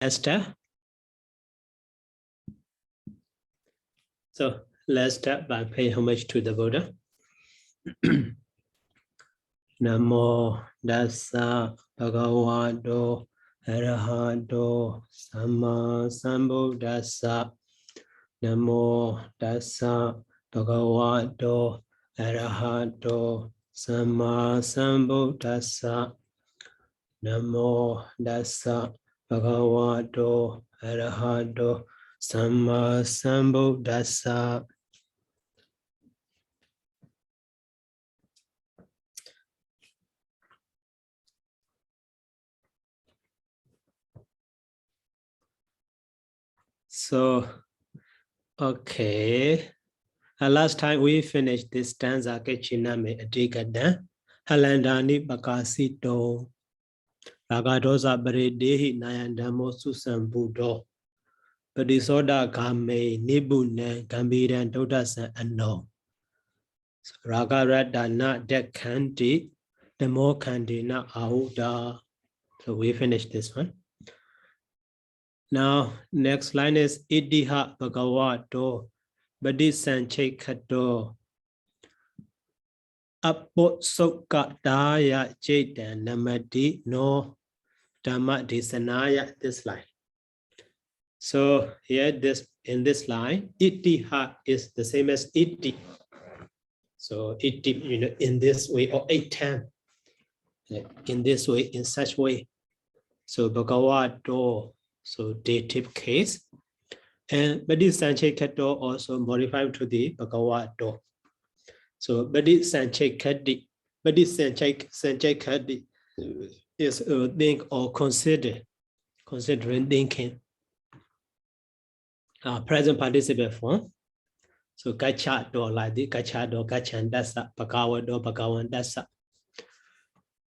Esther. So let's start by paying homage to the Buddha. Namo Dassa Bhagavato Arahato Samma Sambuddhassa. Namo Dassa Bhagavato Arahato Samma Sambuddhassa. Namo Dassa Bhagavato Arahato Samma Sambuddhassa. So, okay. Last time we finished this stanza, Kechiname Adikadan, Halandani Bakasito, Ragadosa Baredehi Nayandamo Susan Budo, Padisoda Kame, Nibune, Gambiran, Dodasan, and no. Ragarada na dek kandi, the more kandi na auda. So we finished this one. Now, next line is Idiha Bhagavato Badisanche Kato Apo Soka Daya Jaitan Namadi No Dhamma Desanaya. This line. So here in this line, Idiha is the same as Iti. So Iti, in this way, or 8-10. In this way, in such way. So Bhagavato. So dative case, and Badi Sanche Kato also modified to the Bhagavato. So Badi Sanche Kadi, Badi Sanche Kadi is think or considering thinking. Present participle form. So Gacha do like the Gacha do Gachandasa, Bhagavato Bhagavandasa.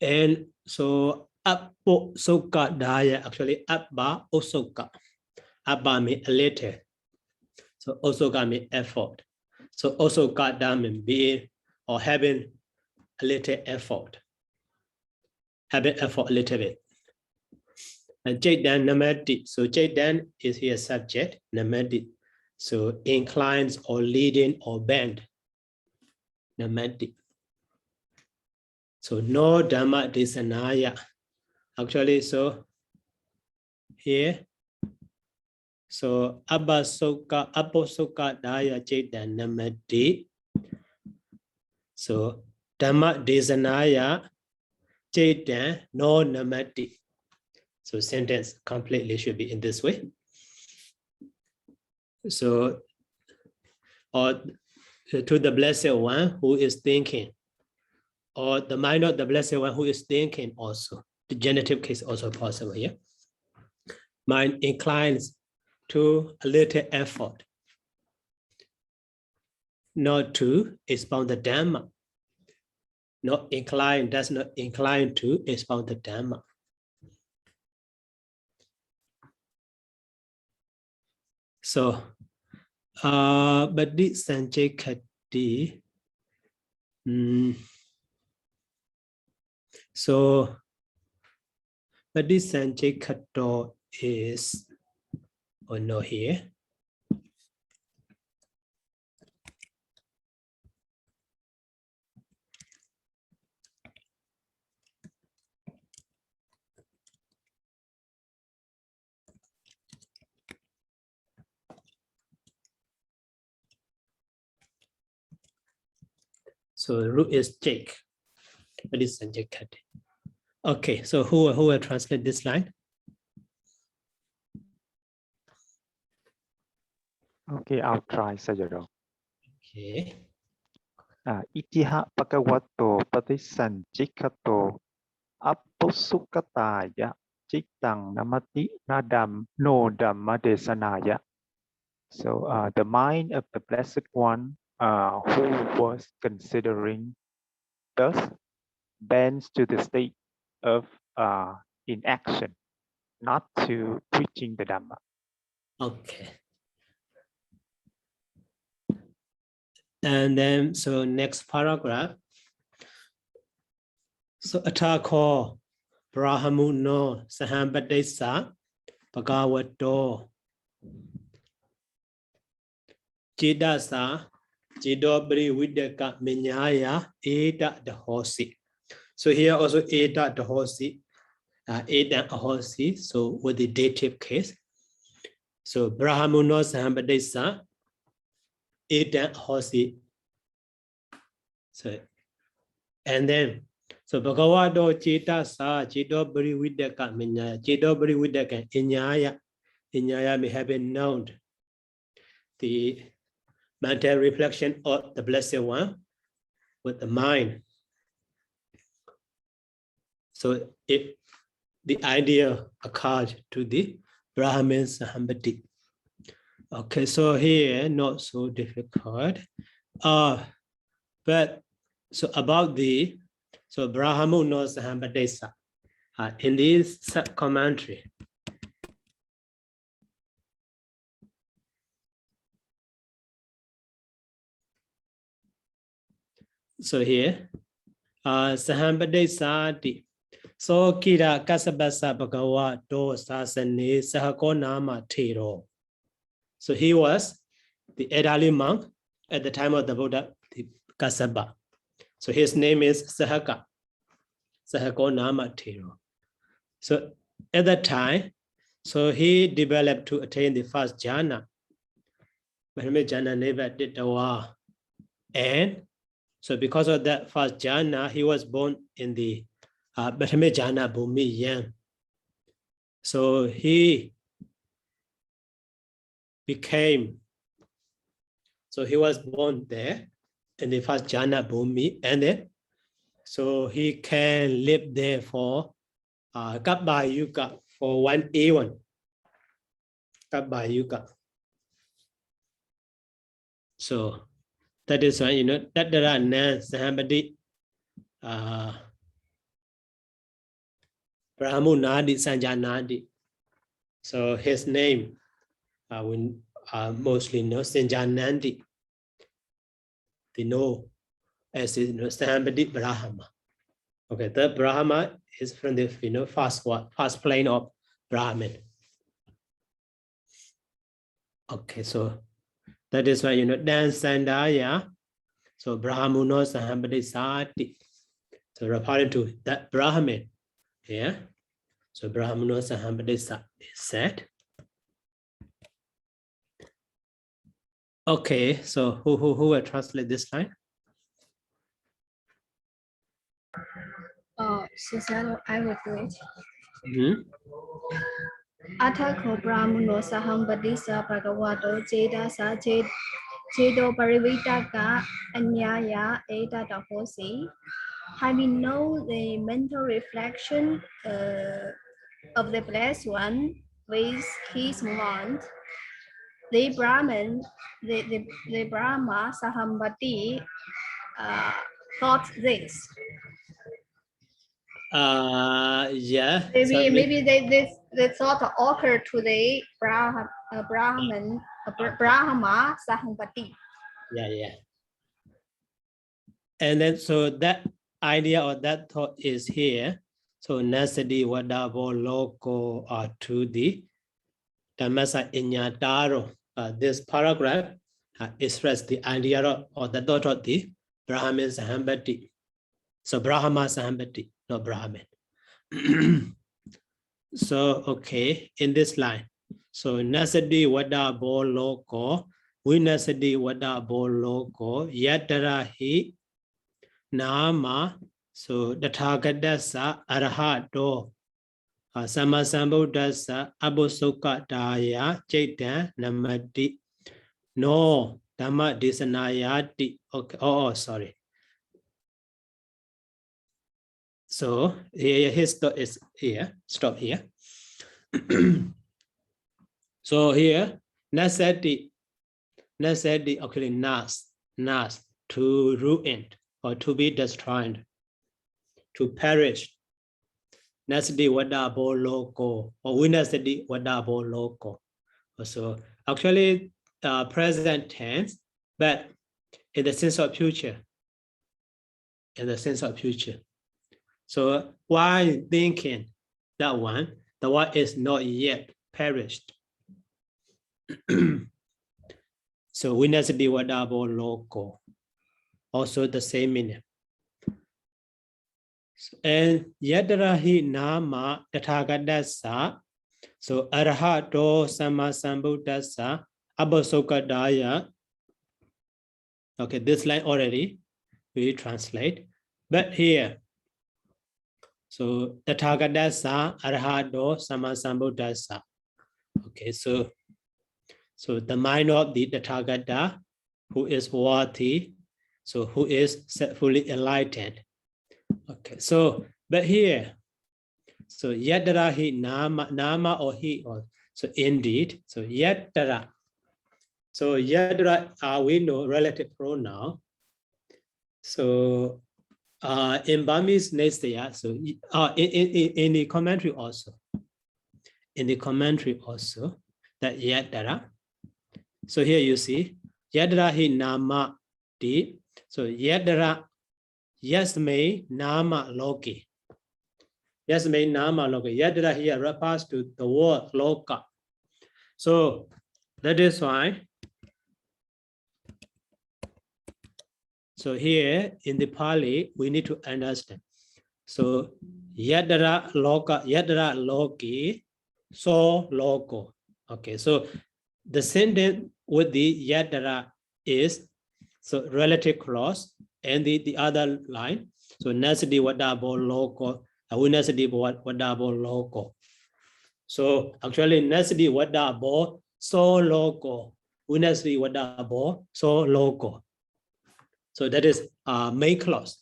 And so Apo Soka Daya, actually Abba Osoka. Abba means a little. So Osoka means effort. So Osoka Da means being or having a little effort. Having effort a little bit. And Jaidan Namadi. So Jaidan is here subject, Namadi. So inclines or leading or bend. Namadi. So no Dhamma Desanaya. Actually, so here, so Aposoka Daya Jaitan Namadi. So Dhamma Desanaya Jaitan no Namadi. So sentence completely should be in this way. So, or to the Blessed One who is thinking, or the mind of the Blessed One who is thinking also. The genitive case also possible here. Mind inclines to a little effort, not to expound the Dhamma. Not incline, does not incline to expound the Dhamma. So, Badi Sanjay Kati. So, Badi Sanjay Kato is, or no here. So root is Jake. Badi Sanjay Kati. Okay, so who will translate this line? Okay, I'll try, Sayadaw. Okay. Itiha Bhagavato Patisanjikato Aposukataya Chitang Namati Nadam No Dhamma Desanaya. So the mind of the Blessed One who was considering thus bends to the state of inaction, not to preaching the Dhamma. Okay. And then, so next paragraph. So Atako Brahamuno Sahambadesa Bhagavato Chidasa Chidobri Vidaka Minyaya Eta Dahosi. So here also Eta Dahosi, Eta Ahosi, so with the dative case. So Brahmamuno Sahambadesa Eta Ahosi. So and then so Bhagavato Chidasa Chidobri Vidaka Minyaya Chidobri Vidaka Inyaya. Inyaya may have been known the mental reflection of the Blessed One with the mind. So the idea occurred to the Brahmin Sahambati. Okay, so here not so difficult. But so about the Brahmamuno Sahambadesa in this sub-commentary. So here, Sahambadesati. So Kira Kasabasa Bhagawa Do Sasane Sahakonama Tero. So he was the elderly monk at the time of the Buddha, the Kasaba. So his name is Sahaka. Sahakonama Tero. So at that time, so he developed to attain the first jhana. Jhana never did the war. And so because of that first jhana, he was born in the brahmayācanaka Bhumi Yang. So he was born there in the first jhana Bhumi, and then so he can live there for Kappa Yuga for 1 eon. Kappa Yuga. So that is why, that there are none Sahambadi Brahmunadi Sanjanadi. So his name we mostly know Sanjanandi. They know as Sahambadi Brahma. Okay, the Brahma is from the first plane of Brahman. Okay, so that is why Dan Sandaya. So Brahmuno Sahambadi Sati. So referring to that Brahman. Yeah. So Brahmuno Sahambadi Sati is said. Okay, so who will translate this line? Sayadaw, I will do it. Mm-hmm. Athako Brahmuno Sahambadisa Bhagavato Jedasa Jedo Parivitaka Anyaya Eta Dahosi. Having known the mental reflection of the Blessed One with his mind, the Brahman, the Brahma Sahambati thought this. Yeah. Maybe they thought occurred to the Brahma Sahambati. Yeah. And then so that idea or that thought is here. So Nasadi Wadabo Loco to the Dhammasa Inyataro. This paragraph expresses the idea or the thought of the Brahmin Sahambati. So Brahma Sahambati, not Brahmin. So okay, in this line. So Nasadi Wadabo Loco, Vinasadi Wadabo Loco, Yatarahi Nama, so Tathāgatassa Arahato, Samasambuddhassa Abusukataya Chaitan Namati, no Dhamma Desanayati. Okay, sorry. So here his thought is here. Stop here. So here Nasati, okay, nas to ruin or to be destroyed, to perish. Nasati Wadabo Loco or Vinasati Wadabo Loco. So actually present tense, but in the sense of future. In the sense of future. So while thinking that one, the one is not yet perished. So Vinasati Vadabo Loco, also the same meaning. And Yadarahi Nama Tathagatasa, so Arahato Sama Sambuddhasa Abhasokadaya. Okay, this line already we translate, but here, so Tathagatasa Arahato Sama Sambuddhasa. Okay, so the mind of the Tathagata, who is worthy, so who is fully enlightened. Okay, so but here, so Yadara he nama or he or so indeed, so Yadara. So Yadara we know relative pronoun. So in Burmese next there, so in the commentary also. In the commentary also, that Yadara. So here you see Yadara hi nama di. So Yadara yasme nama loki. Yasme nama loki. Yadara here refers to the word loka. So that is why. So here in the Pāļi we need to understand. So Yadara loka, Yadara loki, so loco. Okay, so the sentence with the Yadara is so relative clause, and the other line, so Nasadi Wadabo Loco, Awinasadi Wadabo Loco. So actually Nasadi Wadabo so loco, Winasadi Wadabo so loco. So that is main clause,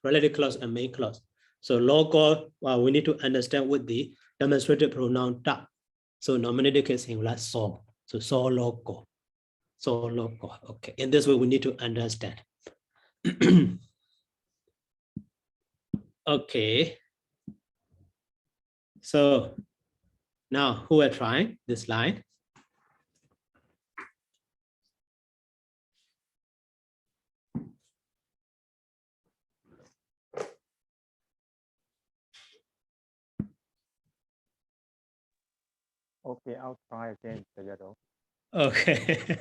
relative clause and main clause. So loco, we need to understand with the demonstrative pronoun ta. So nominative case singular so. So loco. So loco. Okay. In this way, we need to understand. Okay. So now who are trying this line? Okay, I'll try again, Sayadaw. Okay.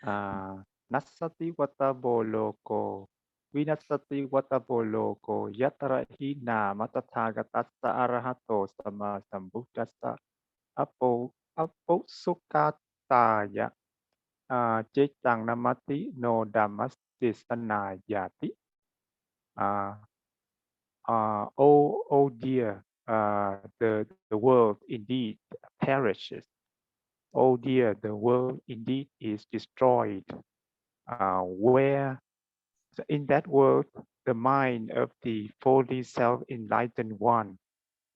Nasati Watabo Loco, Vinasati Watabo Loco, Yatara Hina Matatagatasa Arahato Sama Sambuddhasa Apo Sukataya Jetang Namati no Damas Desanayati. Oh dear, the world indeed perishes. Oh dear, the world indeed is destroyed. Where in that world, the mind of the fully self-enlightened one,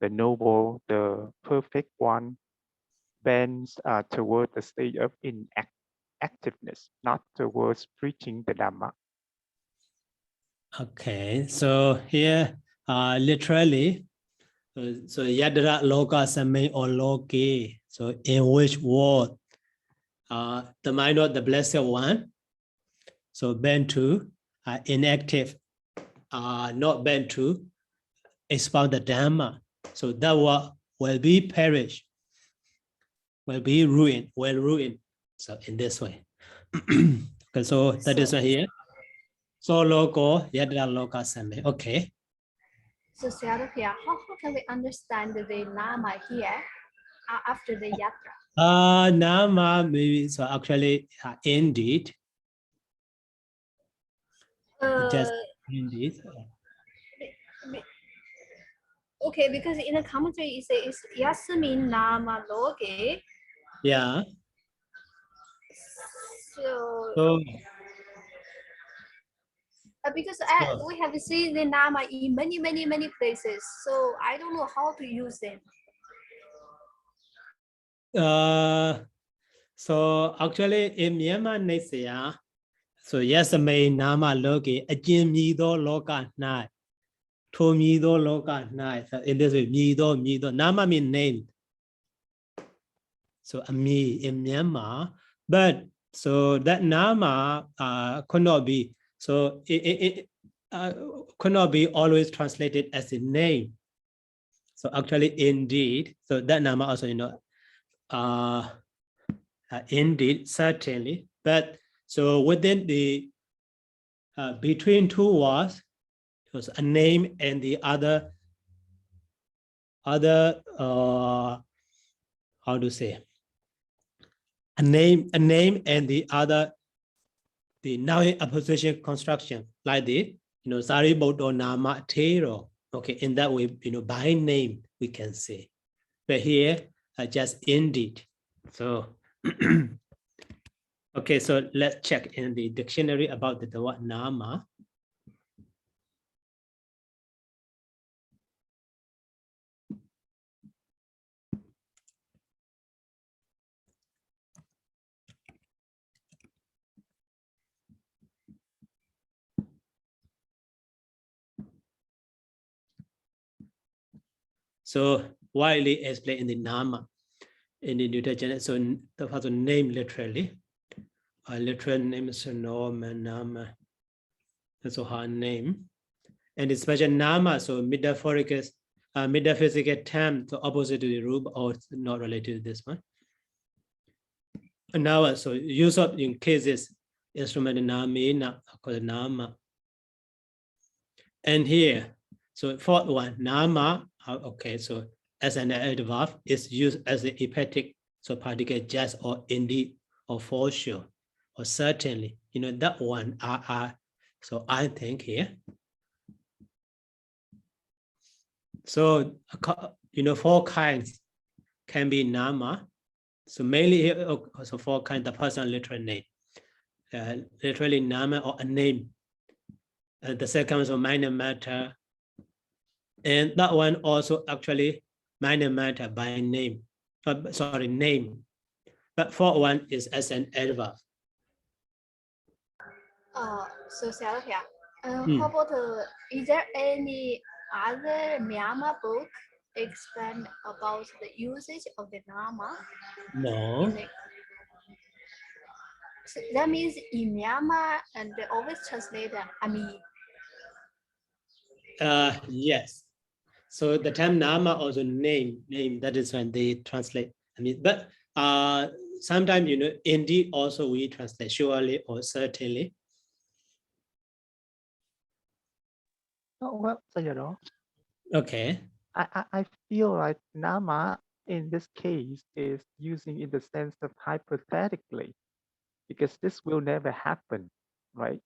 the noble, the perfect one, bends toward the state of inactiveness, not towards preaching the Dhamma. Okay, so here literally, so Yadara Loka Same or Loki, so in which world the mind of the blessed one, so bent to inactive, not bent to expound the Dhamma. So that will be perished, will be ruined, will ruin. So in this way. Okay, so that is here. So logo, Yadra Loka Same. Okay. So Sayadaw here, how can we understand the nama here after the yatra? Nama maybe so actually indeed. Just indeed. Okay, because in the commentary it says Yasmin Nama Loge. Yeah. So because we have seen the Nama in many places, so I don't know how to use them. So actually in Myanmar next year, so Yasmin Nama Loge, a Jim Mido Loka night. To Mido Loka night. So in this way, Mido. Nama means name. So me in Myanmar, but so that nama could not be, so it could not be always translated as a name. So actually indeed, so that nama also, indeed, certainly. But so within the between two words, it was a name and the other how to say, a name and the other, the noun apposition construction, like the Sariputta nama tero. Okay, in that way, by name we can say. But here, just indeed. So, okay, so let's check in the dictionary about the word nama. So widely explained in the nama, in the New Testament. So the first name literally, a literal name is nama. That's her name, and the special nama. So metaphysical term, so opposite to the root or not related to this one. And now, so use of in cases instrument nama, nama. And here, so fourth one, nama. Okay, so as an adverb is used as the epithetic, so particle just or indeed or for sure or certainly. That one so I think here. So 4 kinds can be nama. So mainly here also 4 kinds, the personal literal name, literally nama or a name. The second is a minor matter. And that one also actually minor matter by name. Name. But fourth one is as an adverb. So Sayadaw, how about is there any other Myanmar book explain about the usage of the nama? No. So that means in Myanmar, and they always translate Ami. Yes. So the term nama also name, that is when they translate. But sometimes, indeed also we translate surely or certainly. Oh, well, Sayadaw. Okay. I feel like nama in this case is using in the sense of hypothetically, because this will never happen, right?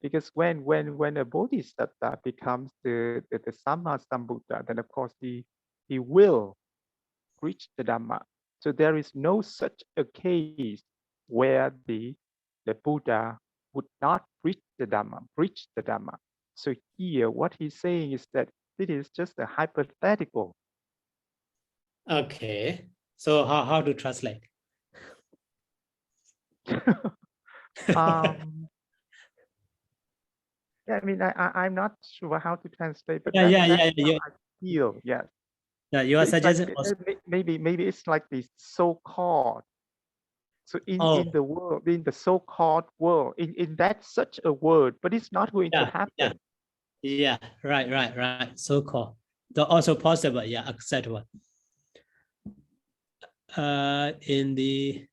Because when a bodhisattva becomes the Samma Sambuddha, then of course he will preach the Dhamma. So there is no such a case where the Buddha would not preach the Dhamma. So here what he's saying is that it is just a hypothetical. Okay. So how to translate? Yeah, I mean, I'm not sure how to translate, but Yeah. I feel, yes. Yeah, you are suggesting like, maybe it's like the so-called. So in the world, in the so-called world, in that such a word, but it's not going to happen. Yeah, right. So-called. Also possible, acceptable. In the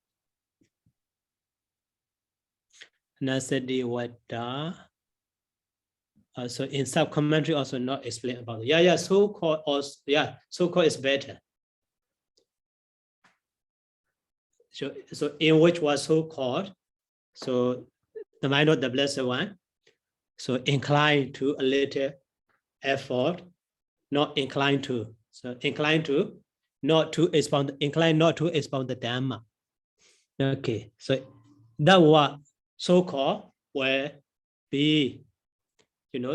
Nasadi Wada. So in sub-commentary also not explain about it. So-called also, so-called is better. So in which was so-called, so the mind of the Blessed One, so inclined to a little effort, not inclined to. So inclined to, not to expound, inclined not to expound the Dhamma. Okay, so that what so-called will be,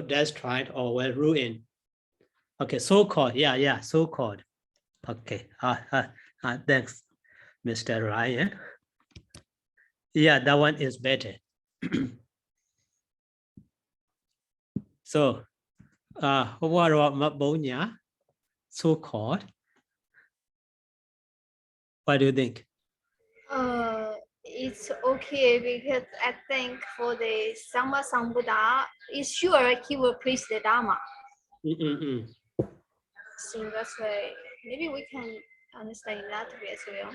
destroyed or will ruin. Okay, so-called, so-called. Okay, thanks, Mr. Ryan. Yeah, that one is better. So, what about Mabonya? So-called. What do you think? It's okay because I think for the Samma Sambuddha, it's sure he will preach the Dhamma. So that's why maybe we can understanding that way as well.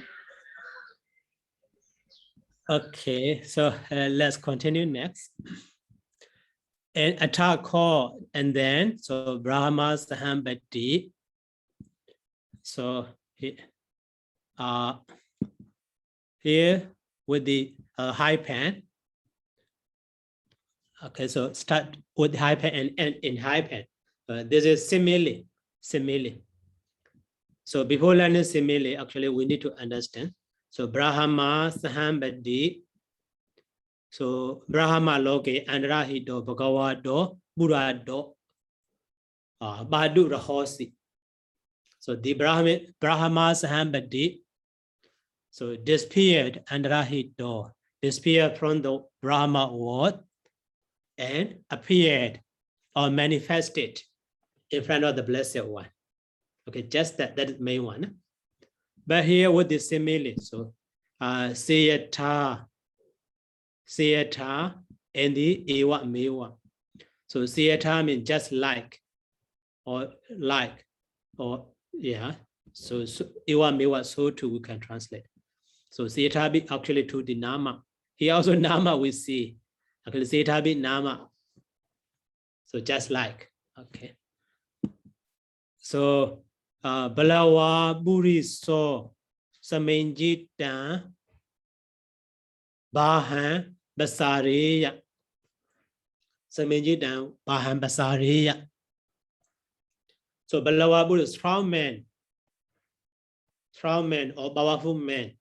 Okay, so let's continue next. And attack call, and then so Brahma Sahambati. So here with the high pen. Okay, so start with high pen and end in high pen. This is simile. So before learning simile, actually we need to understand. So Brahma Sahambati. So Brahma Loke Andrahido Bhagavado Buddhado Badu Rahosi. So the Brahma Sahambati. So disappeared Andrahido, disappeared from the Brahma world and appeared or manifested in front of the Blessed One. Okay, just that is the main one. But here with the simile, so Sayadaw and the Ewa Mewa. So Sayadaw means just like, or yeah. So Ewa Mewa, so too we can translate. So Sayadaw actually to the Nama. Here also Nama we see. Actually Sayadaw Nama. So just like, okay. So Balawa Buriso Samenjita Bahan Basariya. Samenjita Bahan Basariya. So Balawa Buddha is strong man or powerful man.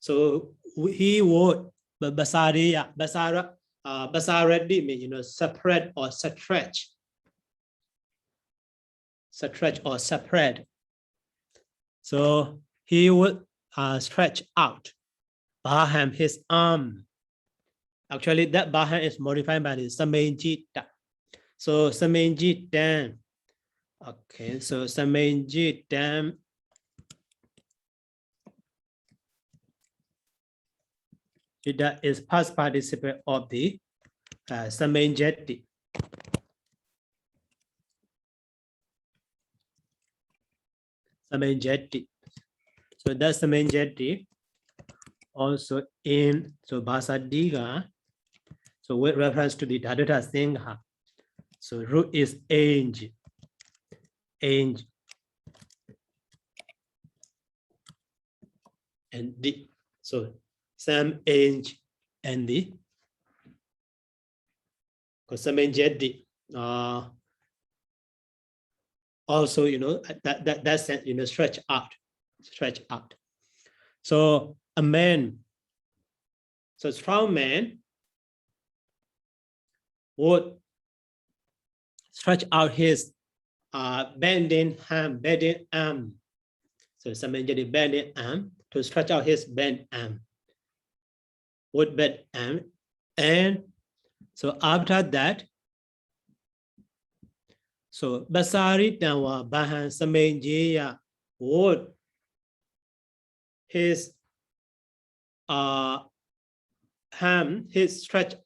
So he would Basariya, Basaradi means separate or stretch. Or separate. So he would stretch out Baham, his arm. Actually, that Baham is modified by the Samenjita. So Samenjita. Okay, so Samenjita. That is past participle of the Samenjati. Samenjati. So that's Samenjati. Also in Bhasadiga. So with reference to the Dadata Singha. So root is ange. And the so Sam ange and the Samenjati. Also, that's stretch out. So a man, so strong man would stretch out his bending arm. So Samenjati bending arm to stretch out his bent arm. Would bend arm, and so after that. So Basari Tanwa Bahan Samenjaya would his hand, his stretched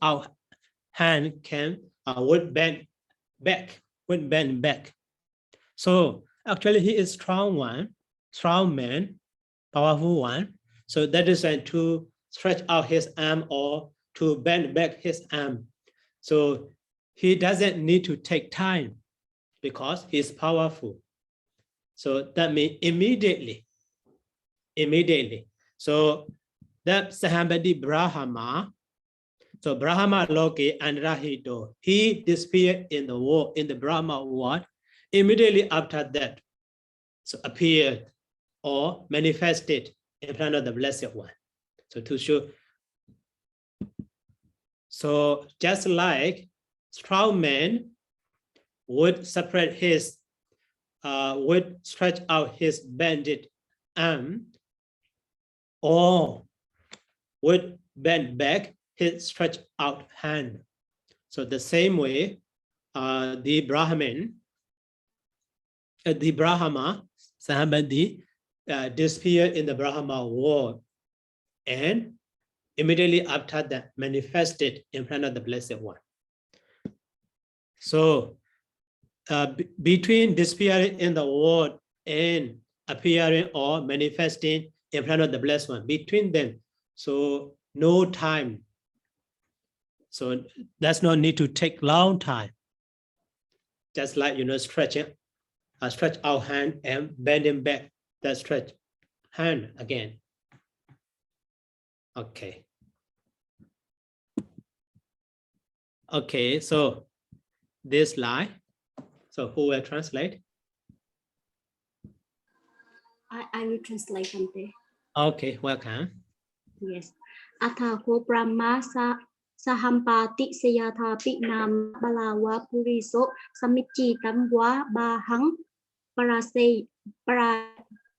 out hand can would bend back. So actually he is strong man, powerful one. So that is when to stretch out his arm or to bend back his arm. So he doesn't need to take time because he's powerful. So that means immediately. So that Sahambati Brahma. So Brahma Loke and Rahido, he disappeared in the world, in the Brahma world. Immediately after that, so appeared or manifested in front of the Blessed One. So to show. So just like strong man would separate his, would stretch out his bended arm, or would bend back his stretched out hand. So the same way, the Brahma, Sahambati, disappeared in the Brahma world, and immediately after that manifested in front of the Blessed One. So between disappearing in the world and appearing or manifesting in front of the blessed one, between them. So no time. So that's not need to take long time. Just like, stretching, stretch our hand and bending back, that stretch hand again. Okay. Okay, so this line, so who will translate? I will translate something. Okay, welcome. Yes. Athako Brahma Sahampati Sayathapi Nam Balawa Puriso Samichi Tamwa Bahang Parase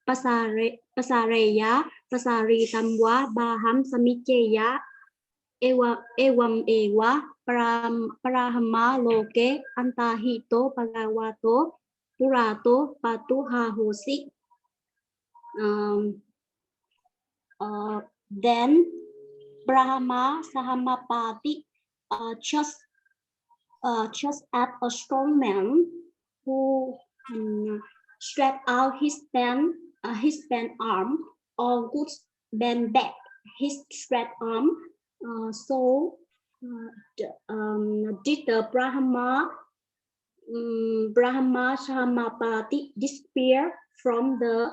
Pasareya Pasari Tamwa Baham Samicheya Ewam Ewa Parahama Loke Antahito Pagawato Purato Patuha Hosi. Then Brahma Sahamapati just at a strong man who stretched out his bent arm, or good bend back his stretched arm. Did the Brahma Sahamapati disappear from the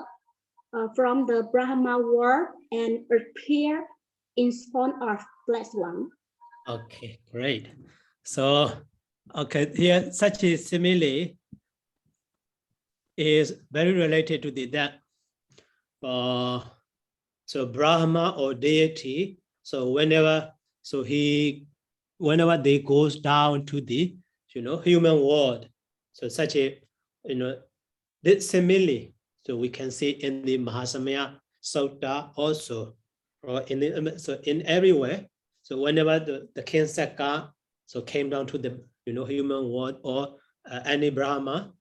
Brahma world and appear in front of blessed one. Okay, great. So, okay, here such a simile is very related to that. So Brahma or deity. So whenever they goes down to the human world. So such a this simile. So we can see in the Mahasamaya Sutta also, or in everywhere. So whenever the King Saka came down to the human world, or any Brahma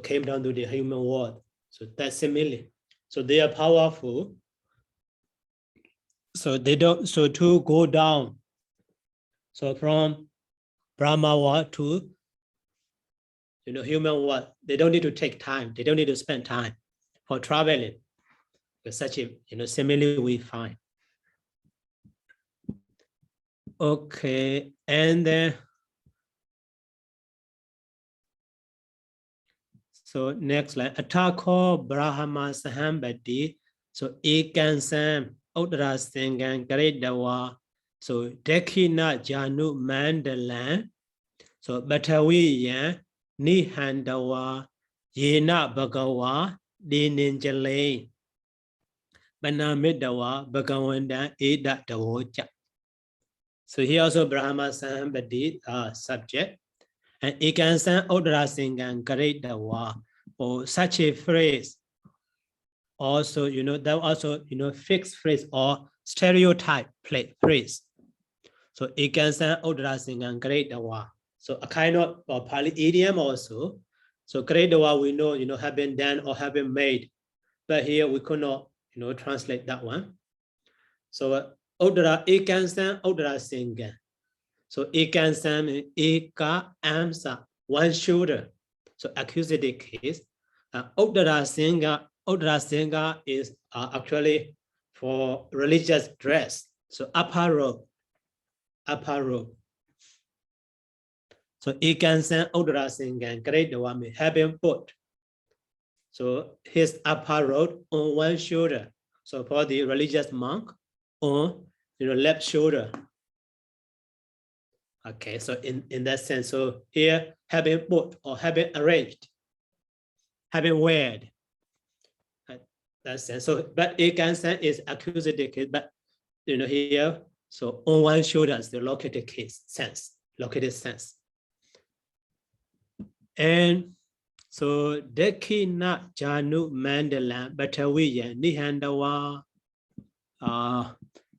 came down to the human world. So that's simile. So they are powerful. So they don't. So to go down. So from Brahma world to human world, they don't need to take time. They don't need to spend time for traveling. With such a simile we find. Okay, and then so next line, Athako Brahma Sahambati. So Ekansam Uttara Singan Garedawa. So Dekina Janu Mandalan. So Batawiyan Nihandawa Yena Bagawa Dininjale Banamidawa Bagawanda Eda Dawoja. So here also Brahma Sahambati subject. And Ekansam Uttara Singan Garedawa. Or such a phrase also, that also, fixed phrase or stereotype phrase. So Ekansam Uttara Singan Garedawa. So a kind of Pāli idiom also. So Garedawa we know, have been done or have been made. But here we could not, translate that one. So Uttara Ekansam Uttara Singan. So Ekansam Eka Amsa, one shoulder. So accusative case. Uttara Singa is actually for religious dress. So upper robe. So Ekansam Uttara Singan Garedawa have been put. So his upper robe on one shoulder. So for the religious monk on left shoulder. Okay, so in that sense, so here having put or having arranged, having weared. That sense. So but Ekansam is accusative case, but here, so on one shoulder is the located case sense, located sense. And so Dekina Janu Mandalam Batawiya Nihandawa.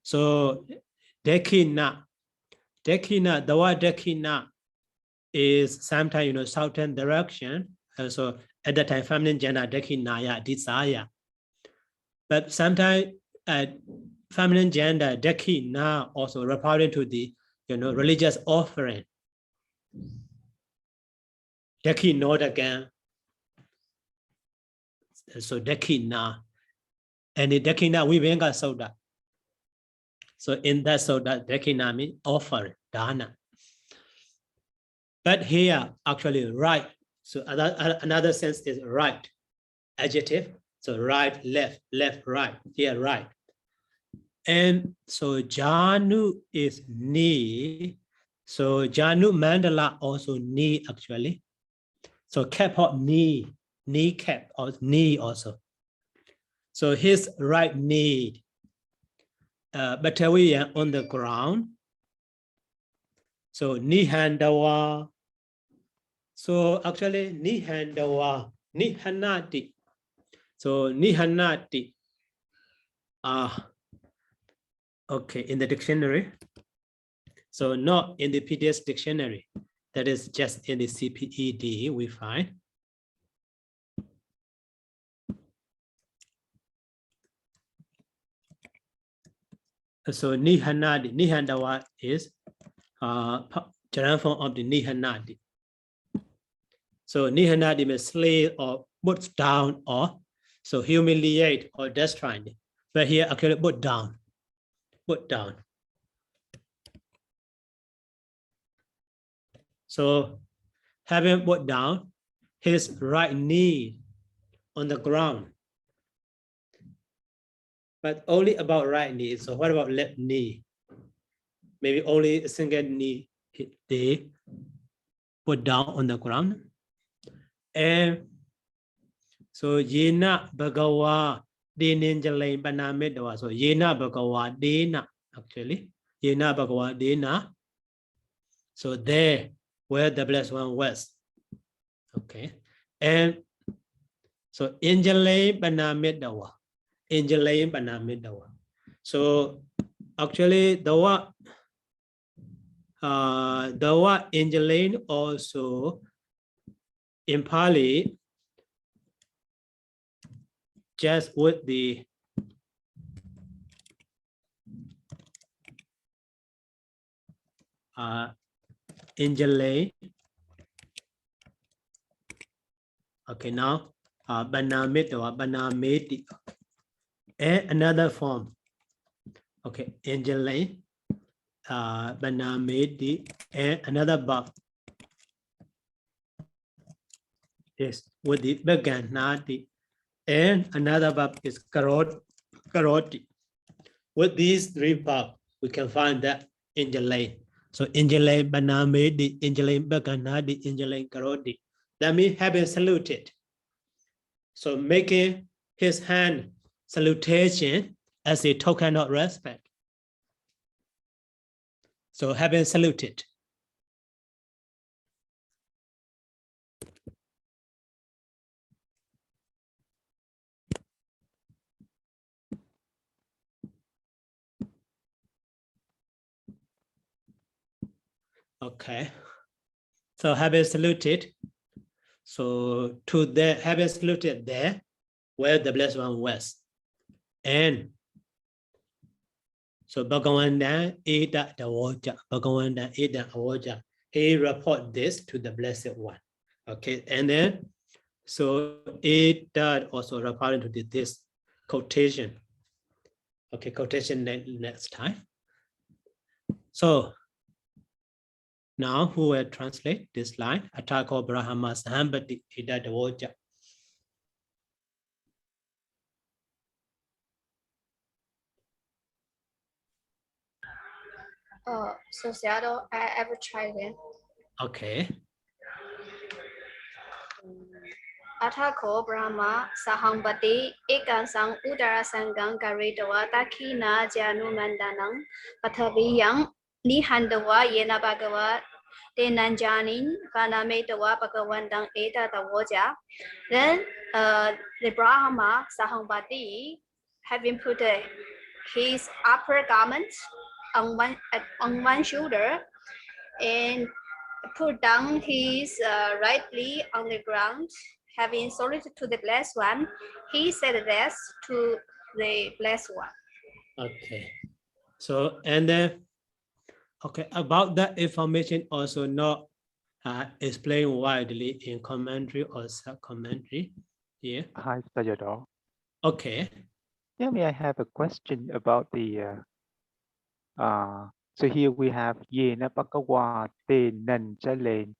So Dekina, the word Dekina is sometimes southern direction. So at that time, feminine gender Dekinaya, desire. But sometimes feminine gender Dekina also referring to the religious offering. Deki note again. So Dakina. And the Dakina we venga soda. So in that soda, Dakina means offer, dana. But here actually right. So another sense is right. Adjective. So right, left, left, right. Here right. And so Janu is knee. So Janu Mandala also knee actually. So cap or knee, knee cap or knee also. So his right knee, Batawiya on the ground. So Nihandawa. So actually Nihandawa, Nihanati. So Nihanati. Okay, in the dictionary. So not in the PDS dictionary. That is just in the CPED we find. So Nihanadi, Nihandawa is general form of the Nihanadi. So Nihanadi means slay or put down or so humiliate or destroy. But here actually put down. Put down. So having put down his right knee on the ground. But only about right knee. So what about left knee? Maybe only a single knee they put down on the ground. And so Yena Bhagawa Dininjalay Banamidwa. So Yena Bhagawa Dina actually. Yena Bhagawa Dina. So there where the blessed one was. Okay. And so Injalay Banamidwa. Injalay Banamidwa. So actually the word Injalay also in Pāļi just with the Injalay. Okay, now Banamiti. And another form. Okay, Injalay, Banamiti, and another verb is with the Baganati. And another verb is Karoti. With these three verbs, we can find that Injalay. So Injalay, Banamiti, Injalay, Baganati, Injalay, Karoti. That means having saluted. So making his hand salutation as a token of respect. So having saluted. Okay. So having saluted. So to there, having saluted there, where the blessed one was. And so Bhagavanda Eda Dawoja, Bhagavanda Eda Awoja, he report this to the blessed one. Okay, and then so Eda also referring to this quotation. Okay, quotation next time. So now who will translate this line? Atako Brahma Sambati Eda Dawoja. So Sayadaw, I ever tried it. Okay. Athako Brahma Sahambati Ekansang Udara Sangang Garitawa Takina Janu Mandanang Pataviyang Nihandawa Yena Bhagawa Denanjanin Vanametawa Bhagawandang Eta Tawoja. Then the Brahma Sahambati having put his upper garment on one shoulder and put down his rightly on the ground, having saluted to the blessed one, he said this to the blessed one. Okay. So and then okay, about that information also not explained widely in commentary or sub-commentary. Yeah. Hi, Sayadaw. Okay. Yeah, may I have a question about the so here we have Yena Bhagava Te Nanjalen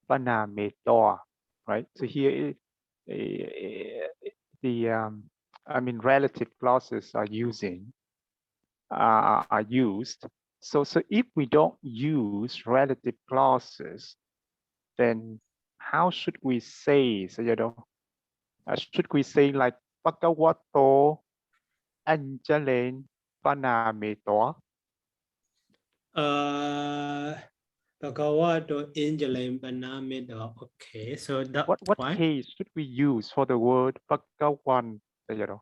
Panametor, right? So here the I mean relative clauses are used. So if we don't use relative clauses, then how should we say, Sayadaw? Should we say like Bhagavato Anjalen Panametor? Bhagavato Angelim Banamido. Okay, so that What why? case should we use for the word Bhagawan? Sayadaw?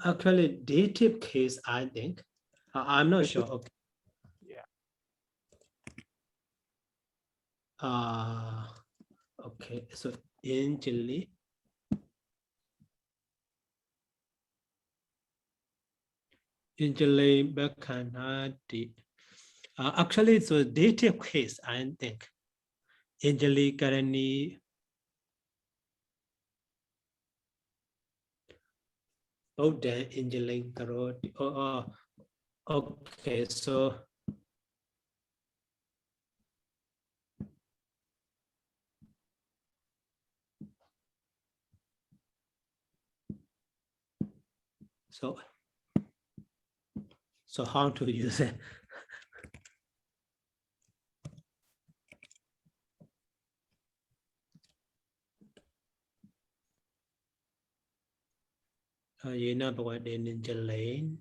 Actually, dative case, I think. I'm not sure. Okay. Yeah. Okay, so Angeli. Angeli Bakanati. Actually, it's a dative case, I think. Angeli Karani. Oh, then Angeli Karoti. Okay, so. So how to use it? You know what the ninja lane.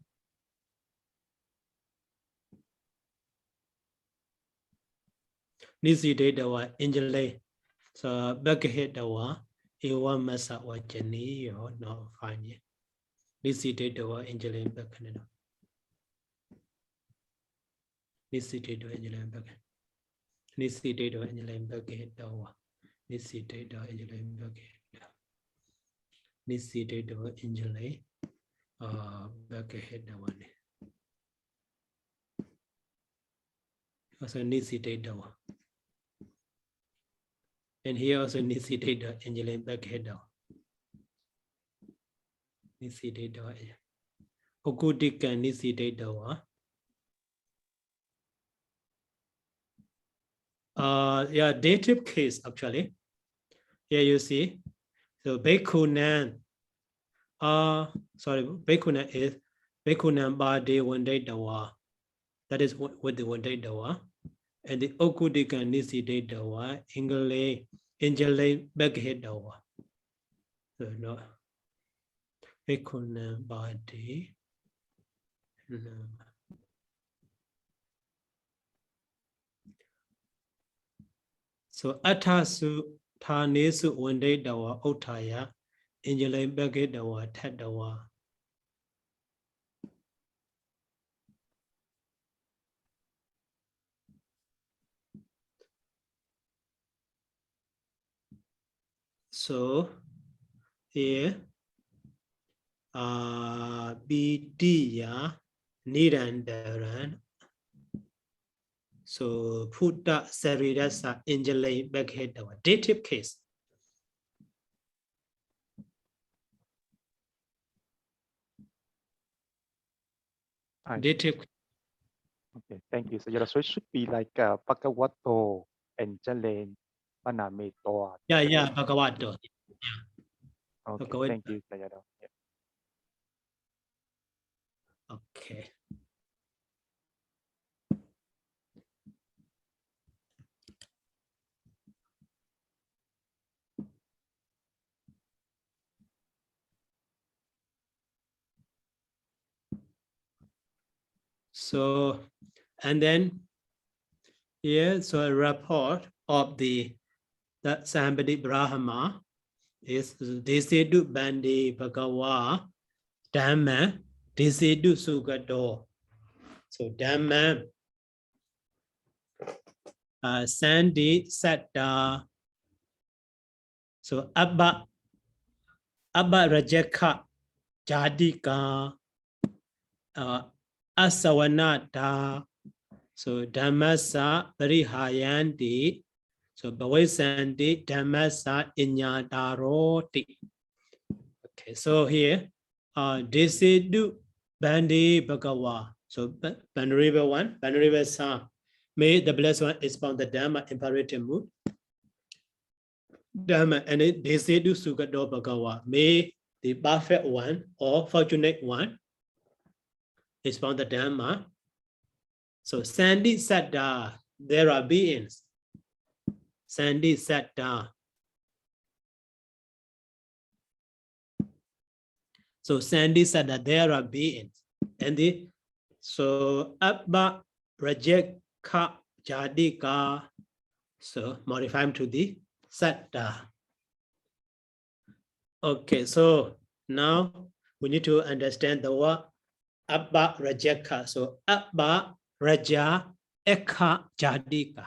Nisi data wa angel lane. So back ahead the wa. Ewa masa wa jani or no fine. Nisi data wa angel lane back. Nisi data angel lane back. Nisi data angel lane back ahead the wa. Nisi data angel lane back ahead. Nisi data angel lane. Back ahead the one. Also Nisi data. And here also Nisi data angel lane back ahead. Nisi data. Okutika Nisi data. Yeah, dative case actually. Here you see. So Bhikkhunan. Sorry, Bhikkhunan is Bhikkhunan Bade one day dawa. That is with the one day dawa. And the Okudika Nisi day dawa, Ingele Beghead dawa. So no. Bhikkhunan Bade. So Atasu Tanesu one day dawa Otaya. Ingele Beghead dawa, Tat dawa. So here Bidiya Nirandaran. So Putta Sarirasa Angele Baghead dative case. Dative. Okay, thank you. So it should be like Bhagavato Anjalen Panametor. Yeah, Bhagavato. Yeah. Okay, Bhagavad. thank you, Sayadaw. Yeah. Okay. So, and then here, so a report of that somebody Brahma is Desedu Bandi Bhagava Dhamma Desedu Sugado. So Dhamma Sandi Satta. So Abba Rajaka Jadika asavanata. So dhammasa parihayanti. So bhavisanti dhammasa inyataroti. Okay, so here, desidu bandi bhagawa. So Bandariva 1, Bandariva Sa. May the blessed one expound the Dhamma imperative mood. Dhamma and it desidu sugado bhagawa. May the perfect one or fortunate one expound the Dhamma. So Sandi Saddha, there are beings. Sandi Saddha. So Sandi Saddha, there are beings. And the so Abba Rajeka Jadika. So modify to the Saddha. Okay, so now we need to understand the word Abba Rajeka. So Abba Raja Ekha Jadika.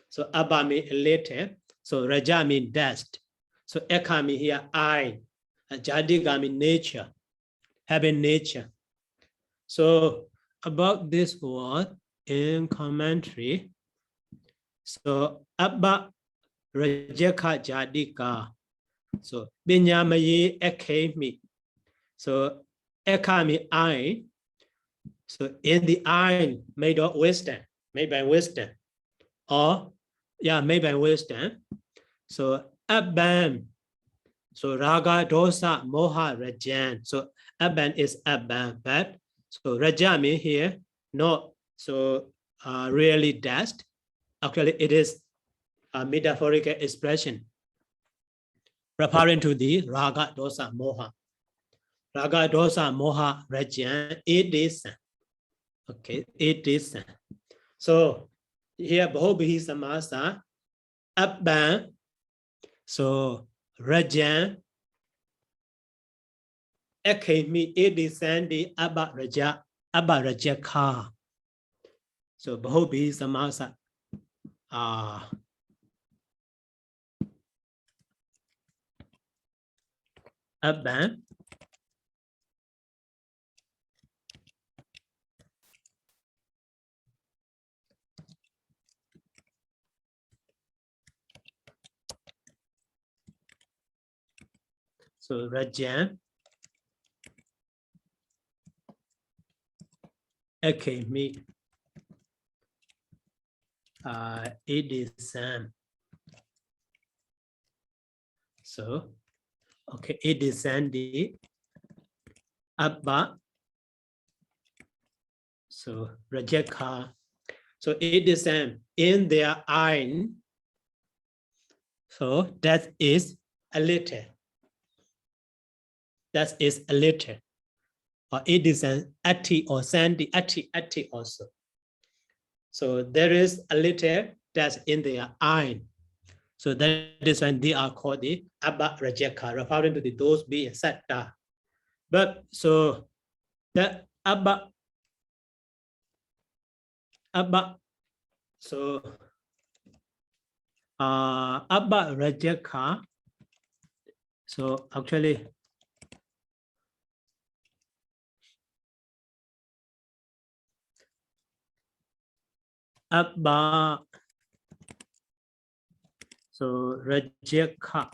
So Abba means later. So Raja means dust. So Ekha means here I. Jadika means nature. Having nature. So about this word in commentary. So Abba Rajeka Jadika. So Binyamayi Ekemi. So Ekami I. So in the eye made of wisdom, made by wisdom. Or made by wisdom. So Abban. So Raga Dosa Moha Rajan. So Abban is Abban, but so Raja means here not so really dust. Actually, it is a metaphorical expression referring to the Raga Dosa Moha. Raga Dosa Moha Rajan, it is. Okay, it is. So here Bhobihi Samasa Abban. So Rajan Ekemi it is Sandi Abba Raja Abba Rajaka. So Bhobihi Samasa Abban. So Rajan Ekemi it is so okay, it is Sandi Abba. So Rajaka. So it is in their eye. So that is a little. That is a little. Or it is an ati or Sandi ati also. So there is a little that's in their eye. So that is when they are called the Abba Rajaka, referring to the those being Satta. But so the Abba, so Abba Rajaka. So actually, Abba, so Rajaka,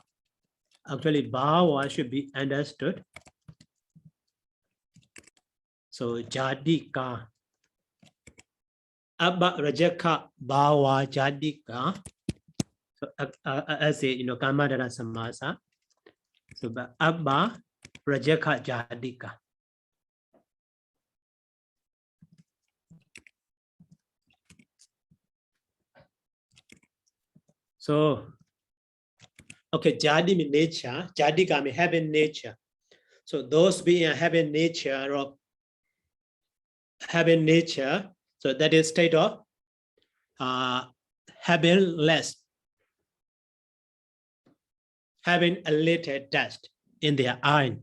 actually Bhava should be understood. So Jadika, Abba Rajaka Bhava Jadika. So as a Kamadana Samasa. So Abba Rajaka Jadika. So, okay, Jadi means nature, Jadika means having nature. So those being having nature or having nature, so that is state of having less, having a little dust in their eye.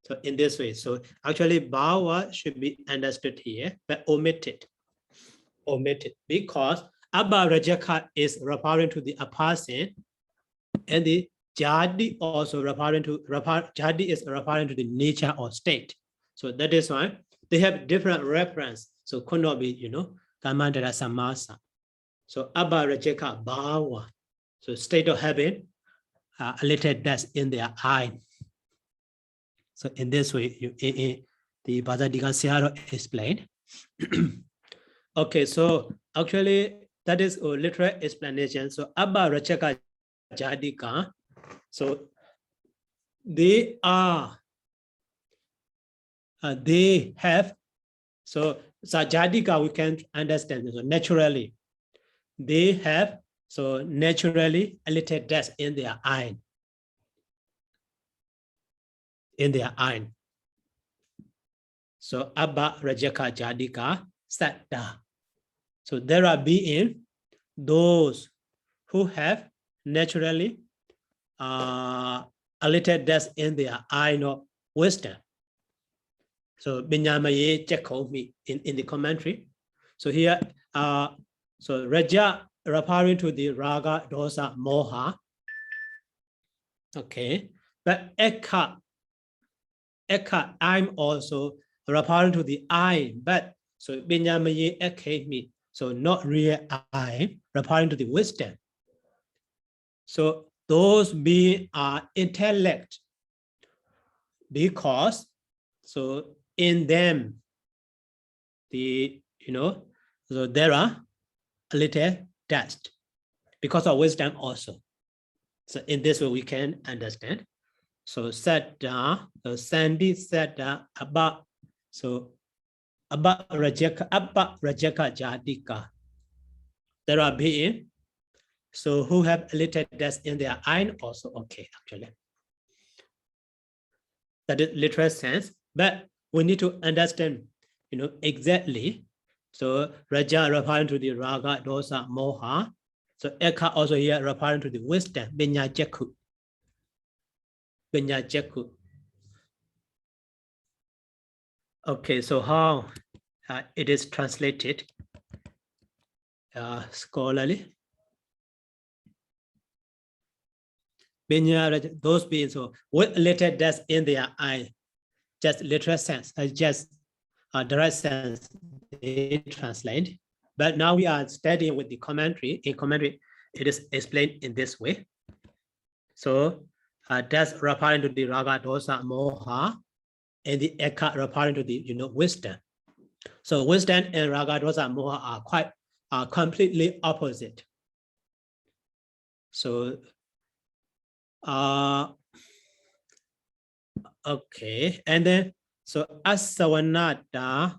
So in this way, so actually Bhava should be understood here, but omitted because Abba Rajaka is referring to the person, and the Jadi also referring to Jadi is referring to the nature or state. So that is why they have different reference. So could not be, Kamandara Samasa. So Abba Rajeka Bhawa. So state of having a little dust in their eye. So in this way, the Bhadadika Siharo explained. Okay, so actually that is a literal explanation. So Abba Rajeka Jadika. So they have, so Jadika we can understand, so naturally, they have, so naturally a little dust in their eye. So Abba Rajaka Jadika Satta. So there are being those who have naturally a little dust in their eye, no wisdom. So Binyamaye Chekomi in the commentary. So here, so Raja referring to the Raga, Dosa, Moha. Okay, but Ekha, I'm also referring to the I, but so Binyamaye Ekemi, so not real I, referring to the wisdom. So those being are intellect, because so in them, so there are a little dust because of wisdom also. So in this way we can understand. So Satta, so Sandi Satta Abba, so Abba Rajaka Jadika. There are being, so who have a little dust in their eye also, okay, actually. That is literal sense, but we need to understand, exactly. So Raja referring to the Raga, Dosa, Moha. So Ekha also here referring to the wisdom, Binya Jakku. Okay, so how it is translated scholarly. Binya, those beings, so with little dust in their eye, just literal sense, just direct sense, they translate. But now we are studying with the commentary. In commentary, it is explained in this way. So that's referring to the Raga, Dosa, Moha, and the Ekha referring to the wisdom. So wisdom and Raga, Dosa, Moha are completely opposite. So okay, and then so Asavanata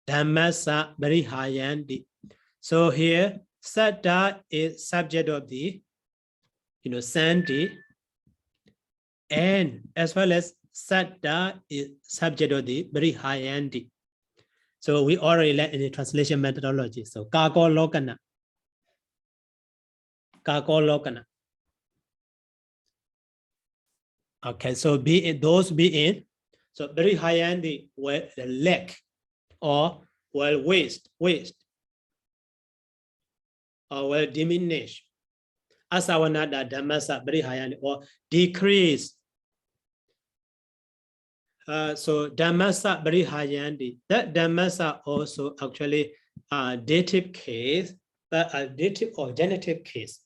Dhammasa Barihayandi. So here Satta is subject of the Sandi, and as well as Satta is subject of the Barihayandi. So we already learned in the translation methodology. So Kako Lokana. Okay, so those being, so Barihayandi will lack or will waste or will diminish. Asavanada Dhammasa Barihayandi, or decrease. So Dhammasa Barihayandi, that Dhammasa also actually dative case, but a dative or genitive case,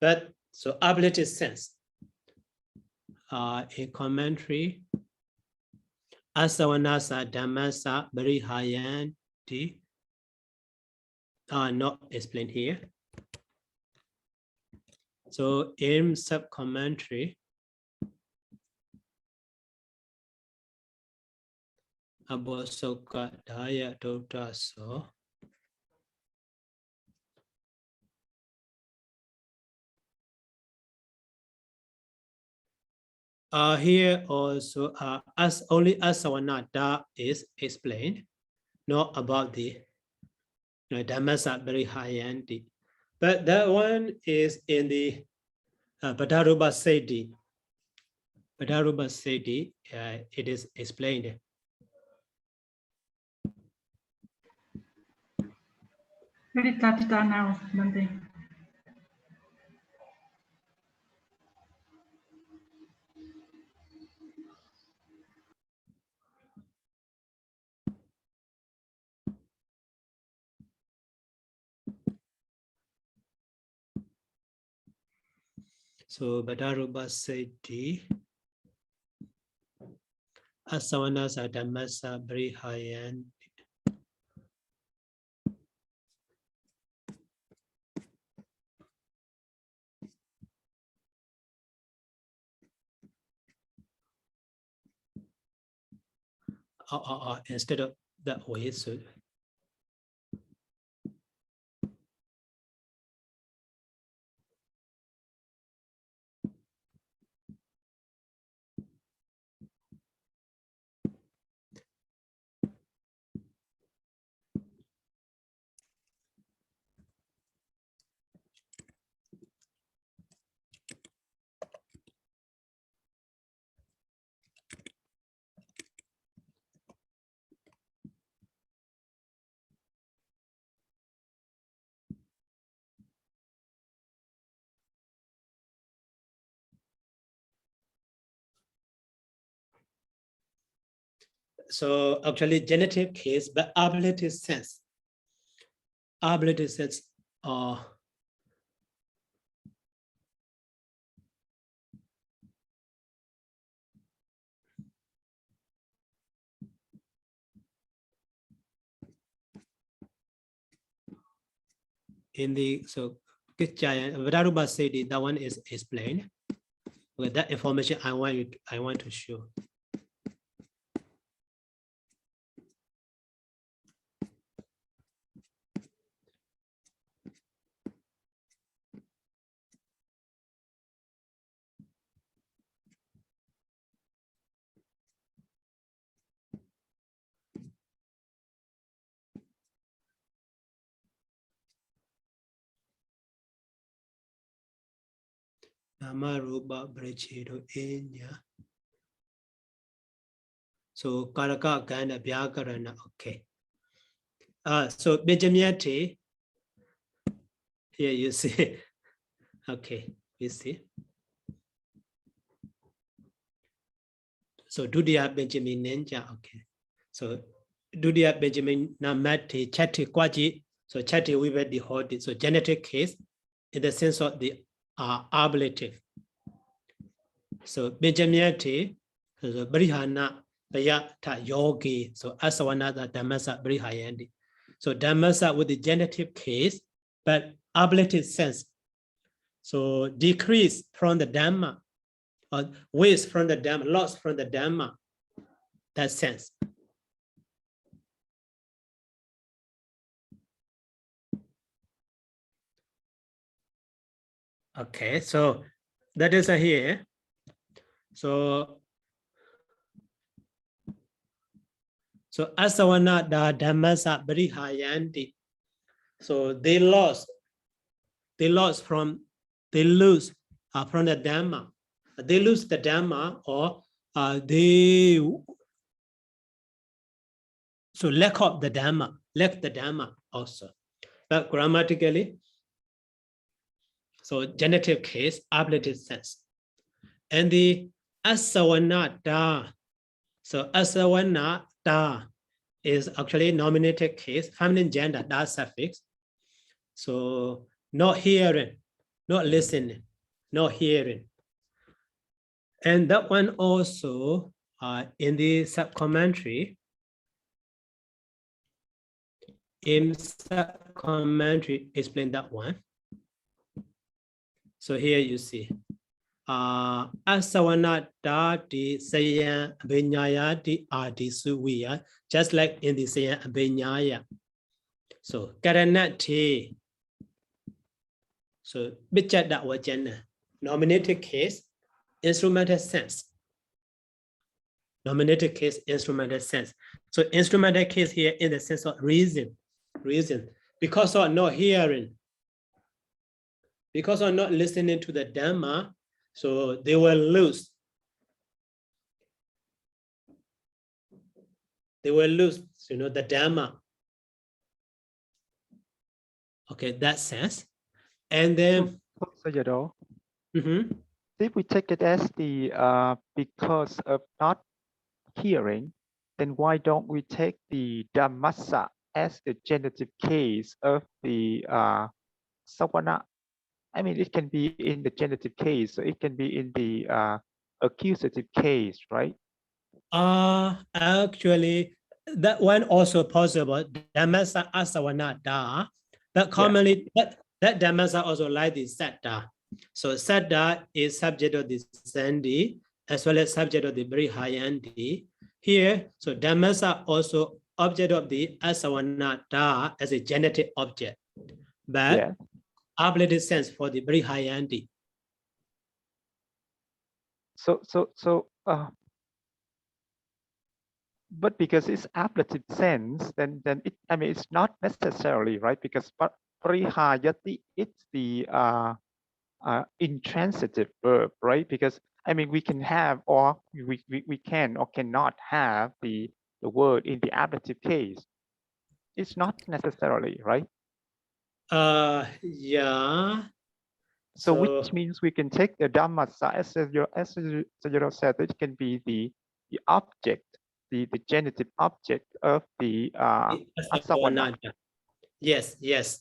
but so ablative sense. A commentary, Asavanasa Dhammasa Barihayandi, not explained here. So in sub-commentary, Abosoka Daya Dota so. Here also as only Asavanada is explained, not about the Dhammasa Barihayandi. But that one is in the Padaruba Seti. Padaruba Seti, it is explained. Read it Tatita now, Monday. So Badaruba Seti Asavanasa Dhammasa Brihayan. Instead of that way, so actually genitive case, but ablative sense. Ablative sense in the Vadaruba Seti, that one is explained. With that information I want to show. Namaruba Brechedo Enya. So Karaka Gana Bhyakarana, okay. So Benjamiate, here you see, okay, you see. So Dudia Benjamin Ninja, okay. So Dudia Benjamin Namati Chati Kwaji, so Chati we were the whole, so genetic case in the sense of the ablative. So Benjamiate, so Brihana, Bayata Yogi, so Asavanada Dhammasa Brihayandi. So Dhammasa with the genitive case, but ablative sense. So decrease from the Dhamma, or waste from the Dhamma, loss from the Dhamma, that sense. Okay, so that is here. So Asawana da Dhammasa Brihayanti. So they lose from the Dhamma. They lose the Dhamma, or they lack of the Dhamma, lack the Dhamma also. But grammatically, so genitive case, ablative sense. And the Asavanata, so Asavanata is actually nominative case, feminine gender, that suffix. So not hearing, not listening, not hearing. And that one also in the sub-commentary, explain that one. So here you see, Asavanatati Sayan Vinayati Adi Suviya, just like in the Sayan Vinaya. So Karanati. So Bichada Wajana, nominative case, instrumental sense. Nominative case, instrumental sense. So instrumental case here in the sense of reason, because of not hearing, because of not listening to the Dhamma, so they will lose. They will lose, the Dhamma. Okay, that sense. And then Sayadaw, if we take it as the because of not hearing, then why don't we take the Dhammasa as the genitive case of the Sawana I mean, it can be in the genitive case, so it can be in the accusative case, right? Actually, that one also possible. Dhammasa asavanada. But commonly, that dhammasa also like the saddha. So saddha is subject of the sandhi as well as subject of the brihayandi. Here, so dhammasa also object of the asavanada as a genitive object, but ablative sense for the brihayandi. But because it's ablative sense, then it, I mean, it's not necessarily, right? Because prihayati, it's the intransitive verb, right? Because I mean, we can have, or we can or cannot have the word in the ablative case. It's not necessarily, right? Yeah. So which means we can take the dhammasa as Sayadaw said, it can be the object, the genitive object of the asavanada. Yes, yes.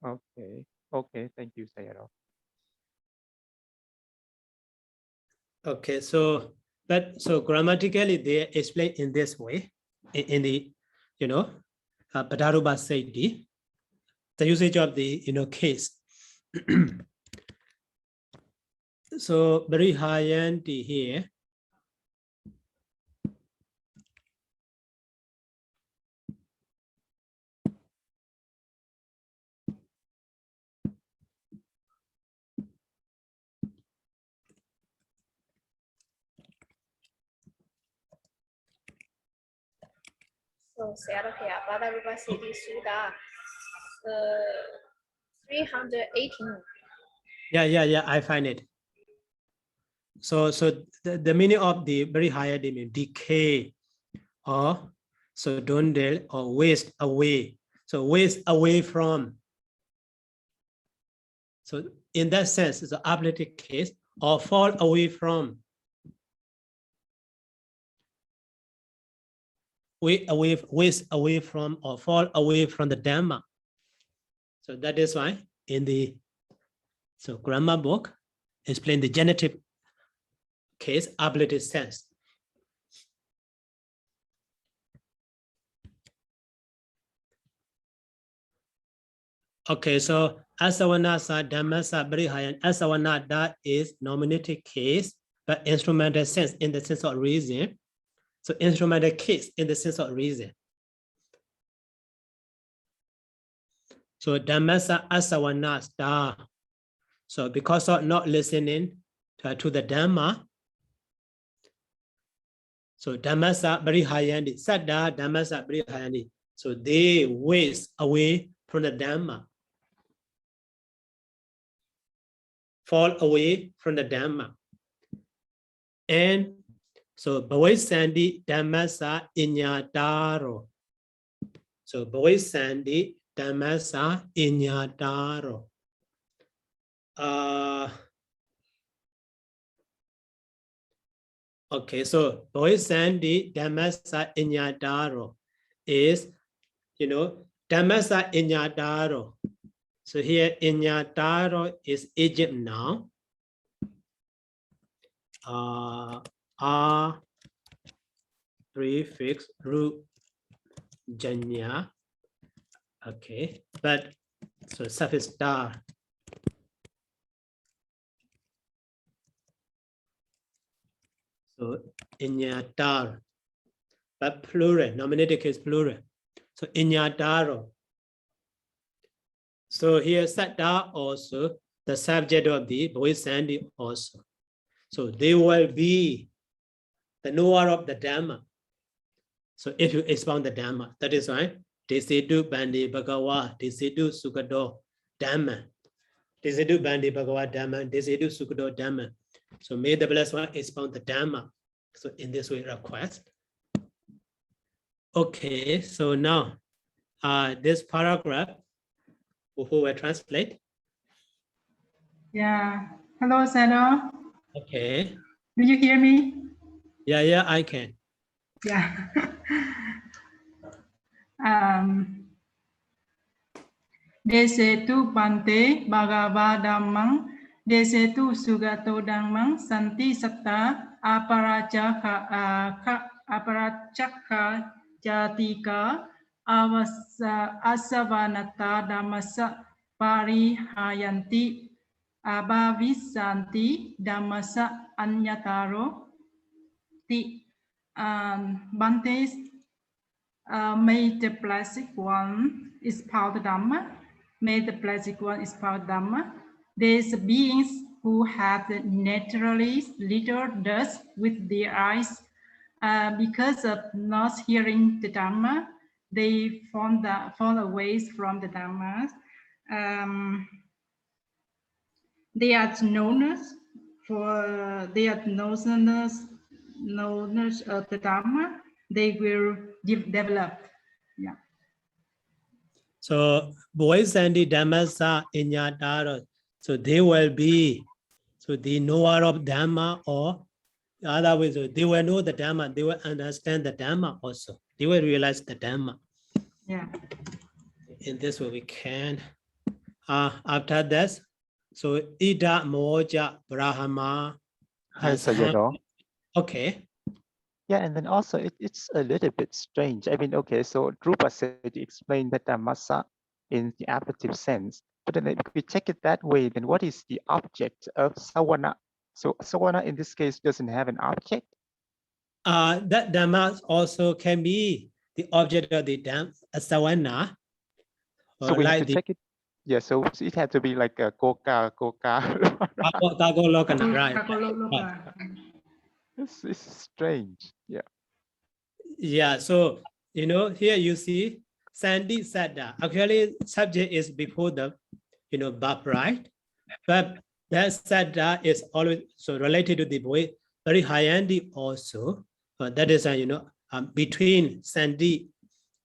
Okay, okay, thank you, Sayadaw. Okay, so grammatically they explain in this way, in the, Padaruba Saiti, the usage of the, case. So very high end here. So Sayadaw here, Padarupa Siddhi Sutta 318. Yeah, I find it. So the meaning of the very high means decay, or so dwindle or waste away. So waste away from. So in that sense, it's an ablative case, or fall away from. Waste away from, or fall away from the Dhamma. So that is why in the grammar book explain the genitive case, ablative sense. Okay, so asavanasa, dhammasa, brihayan, asavanada is nominative case, but instrumental sense in the sense of reason. So instrumental case in the sense of reason. So dhammasa asavanasa. So because of not listening to the Dhamma, so dhammasa brihayandi, saddha dhammasa brihayandi. So they waste away from the Dhamma, fall away from the Dhamma. And so bhavisandi dhammasa inyataro. So bhavisandi dhammasa inyataro. Okay, so bhavisandi dhammasa inyataro is, dhammasa inyataro. So here inyataro is Egypt now. Prefix root janya. Okay, but so suffix star. So inyatar, but plural, nominative case plural. So inyataro. So here saddha also the subject of the bhavisandi also. So they will be the knower of the Dhamma. So if you expound the Dhamma, that is why Desidu Bandi Bhagawa, Desidu Sukado Dhamma. Desidu Bandi Bhagawa Dhamma, Desidu Sukado Dhamma. So may the Blessed One expound the Dhamma. So in this way, request. Okay, so now this paragraph, who will translate? Yeah. Hello, Sayadaw. Okay. Do you hear me? Yeah, I can. Yeah. Desetu Bante Bhagava Dhammang Desetu Sugato Dhammang Santi Satta Aparachaka Jatika Asavanata Dhammasa Parihayanti Abhavisanti Dhammasa Anyataro Ti Bante may the blessed one is powered Dhamma. May the blessed one is powered Dhamma. These beings who have naturally little dust with their eyes, because of not hearing the Dhamma, they fall away from the Dhamma. They are known for their knowledge of the Dhamma. They will develop. Yeah. So boys and the Dhammasa Inyataro, so they will be, so the knower of Dhamma, or otherwise they will know the Dhamma, they will understand the Dhamma also. They will realize the Dhamma. Yeah. In this way we can. After this, so Ida Moja Brahma. Hi, Sayadaw. Okay. Yeah, and then also it's a little bit strange. I mean, okay, so Drupa said he explained that Dhammasa in the appetitive sense, but then if we take it that way, then what is the object of Sawana? So Sawana in this case doesn't have an object? That Dhamma also can be the object of the Sawana. So we like have to take it, yeah, so it had to be like a Koka. Right. This is strange. Yeah. Yeah, so here you see Sandi Sada. Actually, subject is before the verb, right? But that Sada is always so related to the boy, very high Andi also. That is between Sandi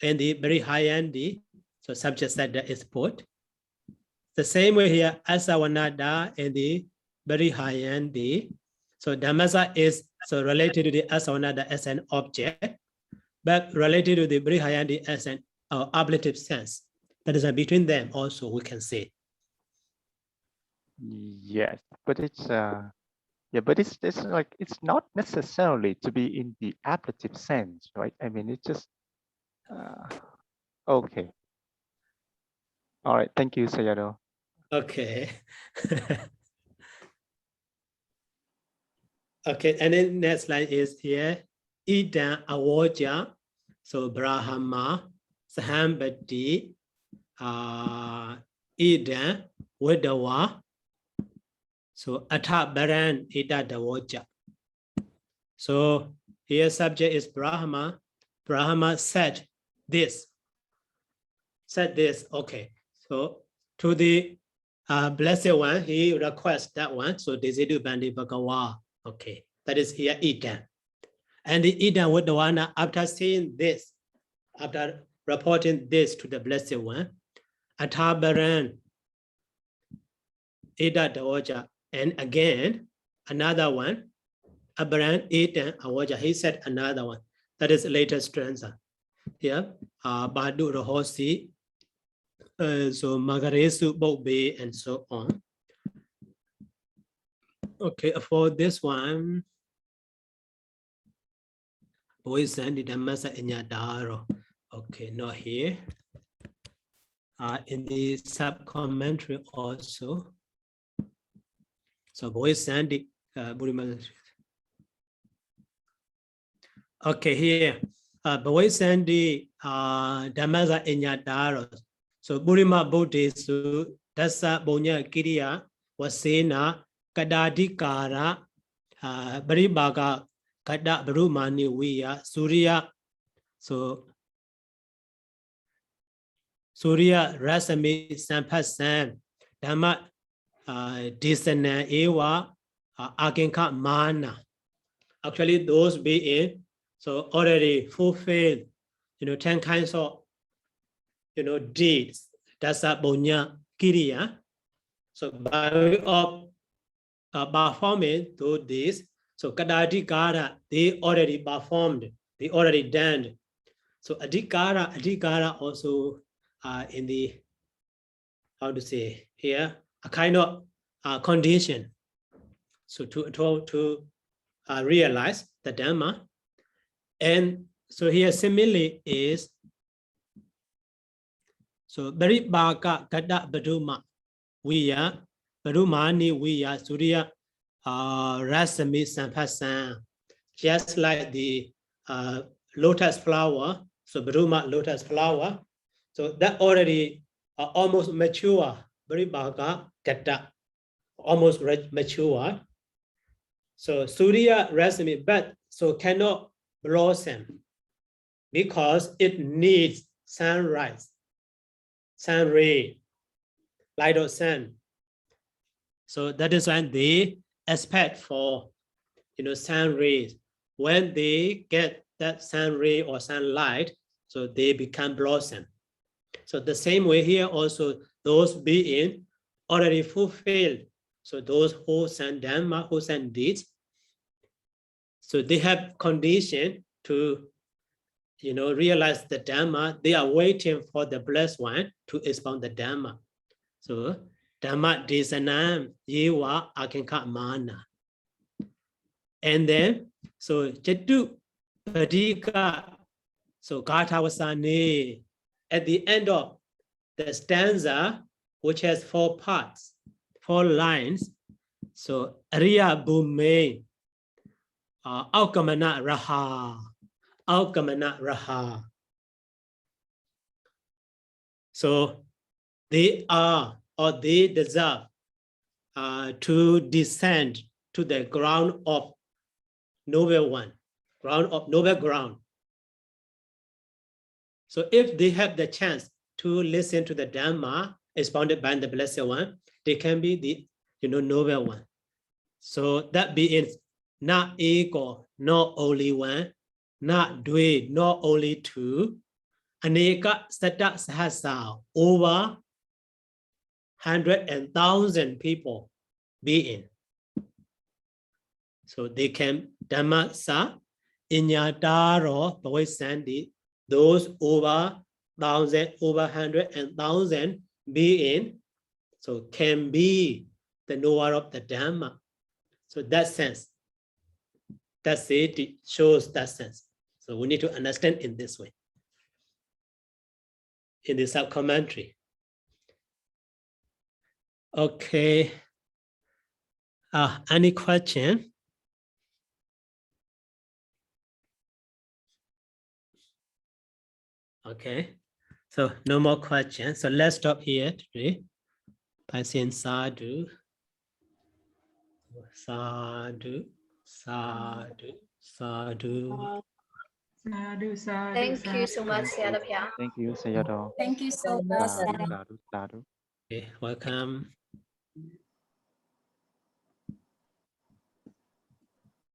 and the very high Andi. So subject Sada is put. The same way here, Asawanada and the very high Andi. So Dhammasa is so related to the Asawanada as an object, but related to the Brihayandi as an ablative sense. That is between them also, we can say. Yes, but it's but it's like it's not necessarily to be in the ablative sense, right? I mean, it's just okay. All right, thank you, Sayadaw. Okay. Okay, and then next line is here. Idan awoja, so Brahma, Sahambati, Idan, Wedawa, so Ata Baran Ida Dawoja. So here subject is Brahma. Brahma said this. Okay. So to the blessed one, he requests that one. So Desidu Bandi Bhagawa. Okay, that is here Idan. And the Idan with the one after seeing this, after reporting this to the blessed one, Atabaran Ida Dawoja, and again another one, Abaran Idan Awoja. He said another one. That is later stanza. Here, Badu Rahosi, so Magaresu Bobe, and so on. Okay, for this one, boys and the Dhammasa Inyadaro. Okay, not here. In the sub-commentary also. So boys and the okay, here. Boys and the Dhammasa Inyadaro. So Burima Bodhisu, Dasa Bonya Kiriya, Wasena, Kadadikara, Baribaga, Kada Brumani Wiya, Surya, so Surya Rasami Sampasan, Dhamma Disana Ewa, Agenka Mana. Actually, those being so already fulfilled, 10 kinds of deeds. That's a Bonya Kiriya. So by way of performing to this, so Kadadi Gara, they already performed, they already done. So adhikara also in the, how to say here, a kind of condition. So to realize the Dhamma. And so here simile is, so Baribaka Gada Baduma Viya, Barumani Viya, Surya Rasami Sampasan, just like the lotus flower, so Baruma lotus flower, so that already almost mature, Baribaka Gada, almost mature. So Surya Rasami, but so cannot blossom because it needs sunrise, sun ray, light of sun. So that is when they expect for, sun rays. When they get that sun ray or sunlight, so they become blossom. So the same way here also, those beings already fulfilled. So those who send Dhamma, who send deeds, so they have condition to, realize the Dhamma. They are waiting for the blessed one to expound the Dhamma. So Dhamma Desanam Yewa Akinka Mana. And then, so Jatu Padika, so Gatavasane, at the end of the stanza, which has 4 parts, 4 lines, so Ariya Bhume, Aukamana Raha, Aukamana Raha. So they are, or they deserve to descend to the ground of noble one, ground of noble ground. So if they have the chance to listen to the Dhamma expounded by the Blessed One, they can be the noble one. So that means not ego, not only one, not dwe, not only 2, aneka sata sahasa, over 100,000 people being. So they can Dhamma sa inyataro bhavisandi, those over 1,000, over 100,000 being, so can be the knower of the Dhamma. So that sense, that's it, it shows that sense. So we need to understand in this way, in the sub-commentary. Okay. Any question? Okay. So no more questions. So let's stop here today by saying sadhu, sadhu, sadhu, sadhu. Sadhu, sadhu, Thank you sadhu. so much, Sayadaw. Thank you, Sayadaw. Thank you so much. Sadhu, sadhu, sadhu. Okay, welcome.